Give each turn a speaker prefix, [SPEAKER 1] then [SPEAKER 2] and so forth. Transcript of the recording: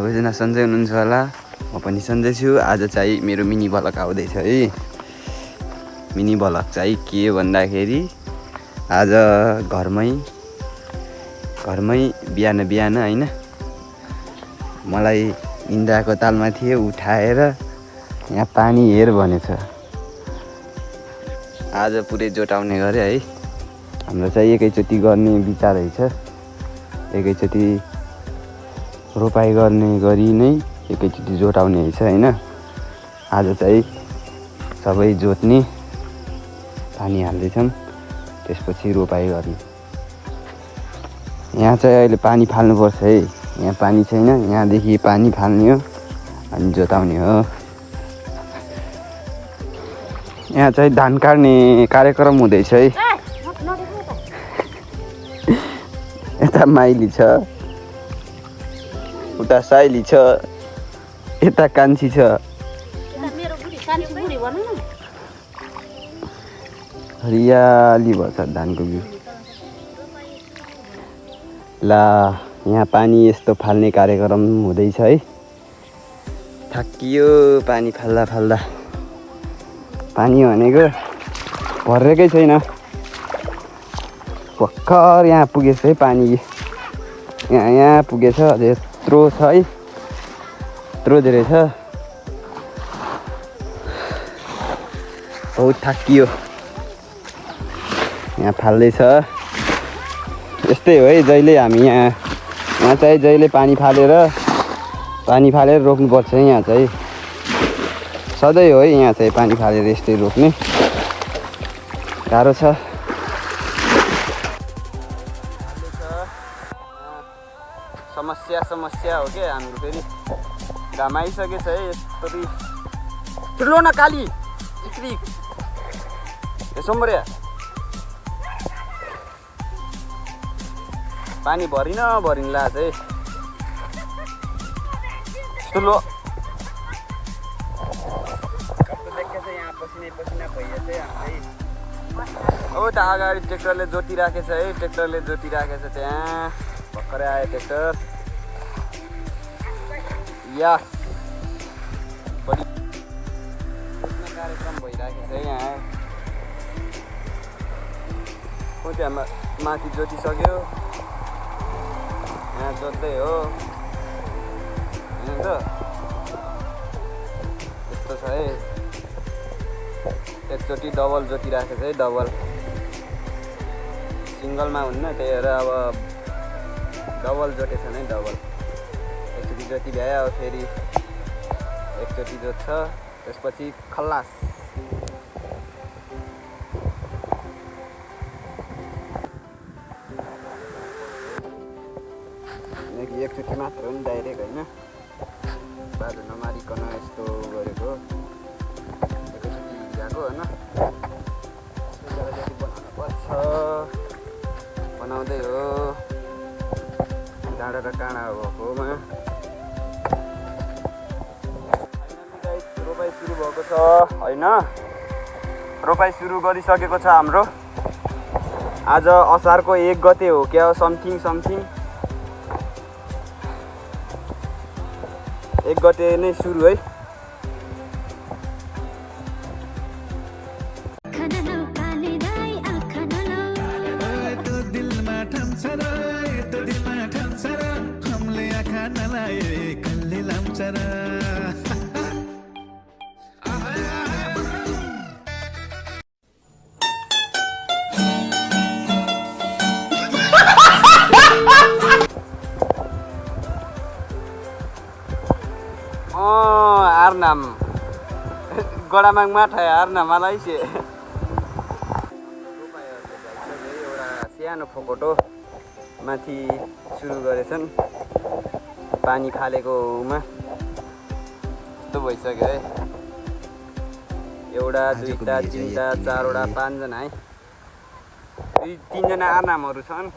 [SPEAKER 1] सबैजना सन्चै हुनुहुन्छ होला। म पनि सन्चै छु। आज चाहिँ मेरो मिनी भ्लग आउँदैछ है। मिनी भ्लग चाहिँ के भन्दाखेरि आज घरमै बिहान हैन मलाई इन्द्राको तालमा थिए उठाएर यहाँ पानी हेर भनेछ। आज पुरै जोटाउने गरे है। हाम्रो चाहिँ एकैचोटि गर्ने विचार छ। एकैचोटि रोपाई गर्ने गरी नै एकैचोटि जोटाउने छ हैन। आज चाहिँ सबै जोत्ने पानी हाल्दैछौँ, त्यसपछि रोपाई गर्ने। यहाँ चाहिँ अहिले पानी फाल्नुपर्छ है। यहाँ पानी छैन, यहाँदेखि पानी फाल्ने हो अनि जोताउने हो। यहाँ चाहिँ धान काट्ने कार्यक्रम हुँदैछ है। यता माइली छ, उता साइली छ, यता कान्छी छ। हरियाली भन्छ धानको बिउ। ल यहाँ पानी यस्तो फाल्ने कार्यक्रम हुँदैछ है। थाकियो पानी फाल्दा फाल्दा। पानी भनेको भरेकै छैन, भर्खर यहाँ पुगेछ है पानी। यहाँ पुगेछ, यत्रो छ है, यत्रो धेरै छ। बहुत थाकियो। यहाँ फाल्दैछ। यस्तै हो है, जहिले हामी यहाँ चाहिँ जहिले पानी फालेर रोप्नुपर्छ है। यहाँ चाहिँ सधैँ हो है, यहाँ चाहिँ पानी फालेर यस्तै रोप्ने गाह्रो छ। समस्या हो क्या हाम्रो फेरि। घाम आइसकेछ है। यस्तो ठुलो न काली चिक्री सोमरिया पानी भरिन लाग्छ है। ठुलो कस्तो देखेछ यहाँ, पसिना भइएछ है। अब त अगाडि ट्र्याक्टरले जोतिराखेछ है। त्यहाँ भर्खरै आयो ट्र्याक्टर। या बढी कार्यक्रम भइराखेछ है यहाँ। त्यहाँ माथि जोतिसक्यो, यहाँ जोत्दै हो। यस्तो छ है। एकचोटि डबल जोतिराखेछ है। डबल सिङ्गलमा हुन्न, त्यही भएर अब डबल जोटेछ नै। डबल एकचोटि जोति भ्यायो, अब फेरि एकचोटि जोत्छ, त्यसपछि खल्लास। एकचोटि मात्र हो नि, डाइरेक्ट होइन। बाटो नमारिकन यस्तो गरेको। एकैचोटि गएको होइन। जति बनाउनु पर्छ, बनाउँदै हो। डाँडा र काँडा भएकोमा रोपाइ सुरु भएको छ होइन। रोपाइ सुरु गरिसकेको छ हाम्रो। आज असारको 1 गते हो क्या, समथिङ 1 गते नै सुरु है। नाम गडामाग माठा हार्न मलाई से एउटा सानो फोकोटो माथि सुरु गरेछन्। पानी फालेकोमा यस्तो भइसक्यो है। एउटा, दुईटा, तिनटा, चारवटा, 5 जना है। 3 जना आर्नामहरू छन्।